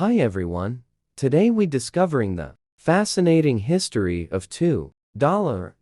Hi everyone. Today we discovering the fascinating history of $2.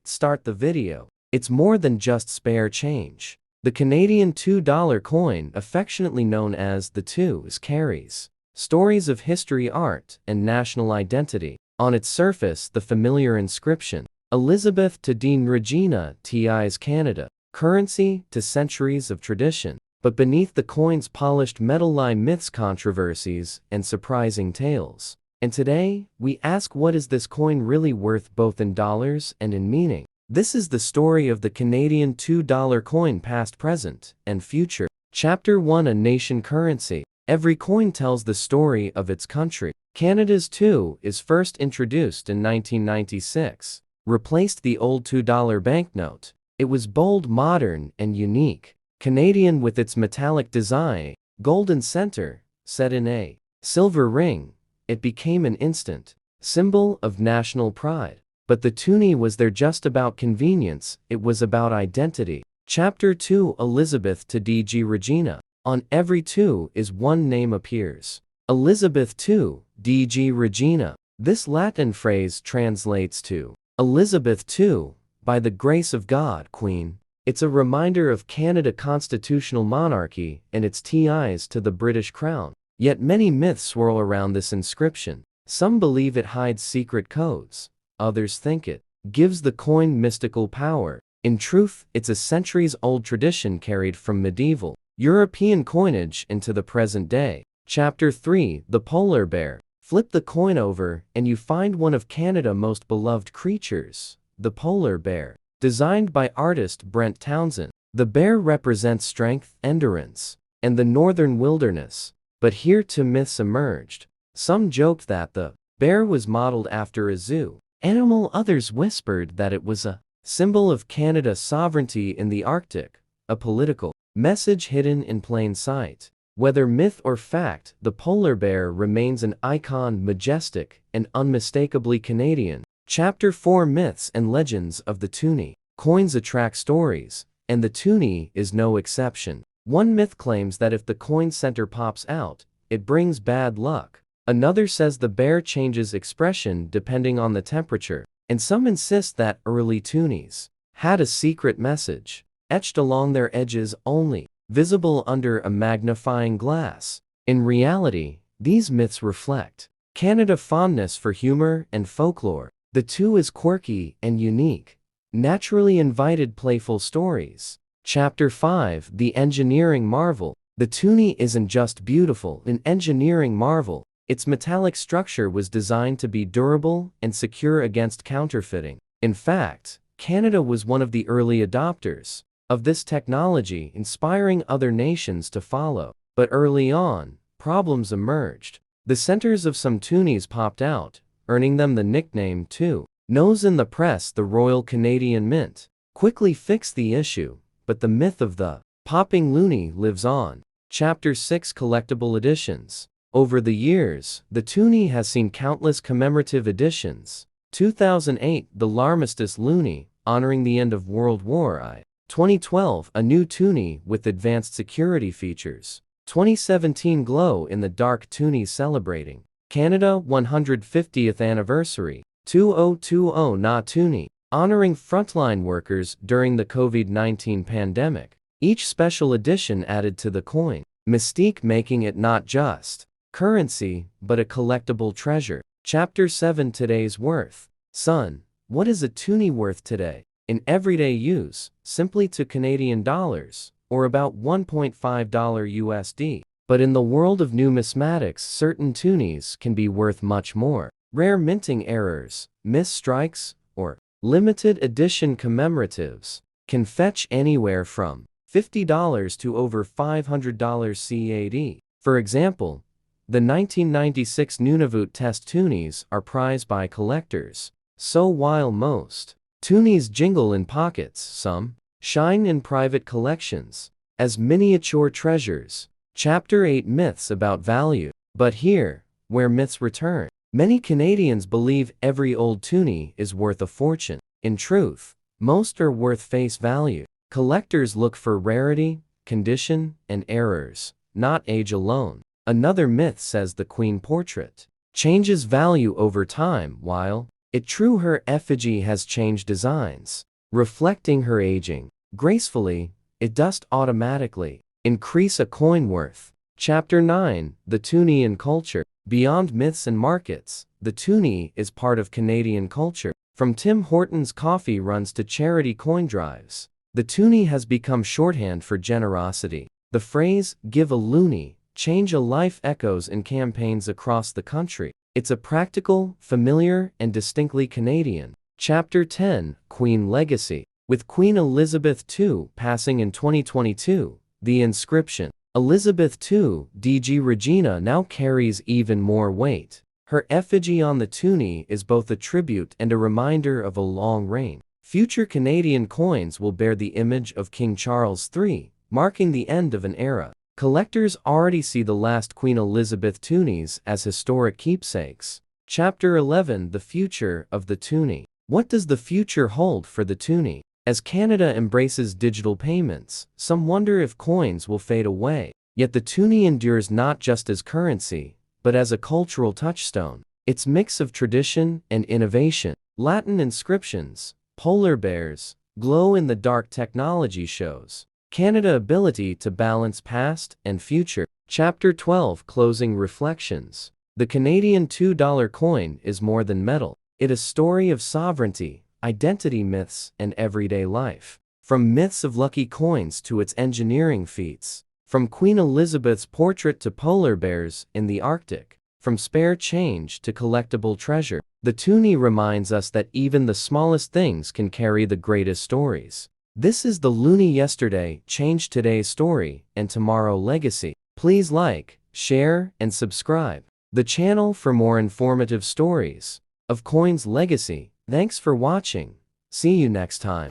Start the video. It's more than just spare change. The Canadian $2 coin, affectionately known as the two, carries stories of history, art, and national identity. On its surface, the familiar inscription, Elizabeth to Dean Regina, tis Canada, currency to centuries of tradition. But beneath the coin's polished metal lie myths, controversies, and surprising tales. And today, we ask, what is this coin really worth, both in dollars and in meaning? This is the story of the Canadian $2 coin, past, present, and future. Chapter 1: A Nation Currency. Every coin tells the story of its country. Canada's $2 is first introduced in 1996, replaced the old $2 banknote. It was bold, modern, and unique. Canadian with its metallic design, golden center, set in a silver ring, it became an instant symbol of national pride. But the toonie was there just about convenience, it was about identity. Chapter 2: Elizabeth to DG Regina. On every $2 is one name appears. Elizabeth to DG Regina. This Latin phrase translates to Elizabeth II, by the grace of God, Queen. It's a reminder of Canada's constitutional monarchy and its ties to the British Crown. Yet many myths swirl around this inscription. Some believe it hides secret codes. Others think it gives the coin mystical power. In truth, it's a centuries-old tradition carried from medieval European coinage into the present day. Chapter 3: The Polar Bear. Flip the coin over and you find one of Canada's most beloved creatures, the polar bear. Designed by artist Brent Townsend, the bear represents strength, endurance, and the northern wilderness. But here two myths emerged. Some joked that the bear was modeled after a zoo animal, others whispered that it was a symbol of Canada's sovereignty in the Arctic, a political message hidden in plain sight. Whether myth or fact, the polar bear remains an icon, majestic and unmistakably Canadian. Chapter 4: Myths and Legends of the Toonie. Coins attract stories, and the toonie is no exception. One myth claims that if the coin center pops out, it brings bad luck. Another says the bear changes expression depending on the temperature. And some insist that early toonies had a secret message etched along their edges, only visible under a magnifying glass. In reality, these myths reflect Canada's fondness for humor and folklore. The two is quirky and unique, naturally invited playful stories. Chapter 5: The Engineering Marvel. The toonie isn't just beautiful, an engineering marvel. Its metallic structure was designed to be durable and secure against counterfeiting. In fact, Canada was one of the early adopters of this technology, inspiring other nations to follow. But early on, problems emerged. The centers of some toonies popped out, earning them the nickname $2. Nose in the press. The Royal Canadian Mint quickly fixed the issue, but the myth of the popping loonie lives on. Chapter 6: Collectible Editions. Over the years, the toonie has seen countless commemorative editions. 2008, the L'Armistice Loonie, honoring the end of World War I. 2012, a new toonie with advanced security features. 2017, glow in the dark toonie celebrating Canada 150th anniversary. 2020, Na Toonie, honoring frontline workers during the COVID-19 pandemic. Each special edition added to the coin mystique, making it not just currency, but a collectible treasure. Chapter 7: Today's Worth. Son, what is a toonie worth today? In everyday use, simply to Canadian dollars, or about $1.5 USD. But in the world of numismatics, certain toonies can be worth much more. Rare minting errors, missed strikes, or limited edition commemoratives can fetch anywhere from $50 to over $500 CAD. For example, the 1996 Nunavut test toonies are prized by collectors. So while most toonies jingle in pockets, some shine in private collections as miniature treasures. Chapter 8: Myths about value. But here, where myths return. Many Canadians believe every old toonie is worth a fortune. In truth, most are worth face value. Collectors look for rarity, condition, and errors, not age alone. Another myth says the queen portrait changes value over time, while it true her effigy has changed designs, reflecting her aging. Gracefully, it does automatically increase a coin worth. Chapter 9, the toonie in culture. Beyond myths and markets, the toonie is part of Canadian culture. From Tim Hortons coffee runs to charity coin drives, the toonie has become shorthand for generosity. The phrase, "give a loonie, change a life," echoes in campaigns across the country. It's a practical, familiar, and distinctly Canadian. Chapter 10, Queen Legacy. With Queen Elizabeth II passing in 2022, the inscription, Elizabeth II, DG Regina, now carries even more weight. Her effigy on the toonie is both a tribute and a reminder of a long reign. Future Canadian coins will bear the image of King Charles III, marking the end of an era. Collectors already see the last Queen Elizabeth toonies as historic keepsakes. Chapter 11, the future of the toonie. What does the future hold for the toonie? As Canada embraces digital payments, some wonder if coins will fade away. Yet the toonie endures not just as currency, but as a cultural touchstone. Its mix of tradition and innovation, Latin inscriptions, polar bears, glow-in-the-dark technology shows Canada's ability to balance past and future. Chapter 12, Closing Reflections. The Canadian $2 coin is more than metal. It is a story of sovereignty, identity, myths, and everyday life. From myths of lucky coins to its engineering feats, from Queen Elizabeth's portrait to polar bears in the Arctic, from spare change to collectible treasure, the toonie reminds us that even the smallest things can carry the greatest stories. This is the Loonie Yesterday, Change Today's Story, and Tomorrow Legacy. Please like, share, and subscribe the channel for more informative stories of coins legacy. Thanks for watching. See you next time.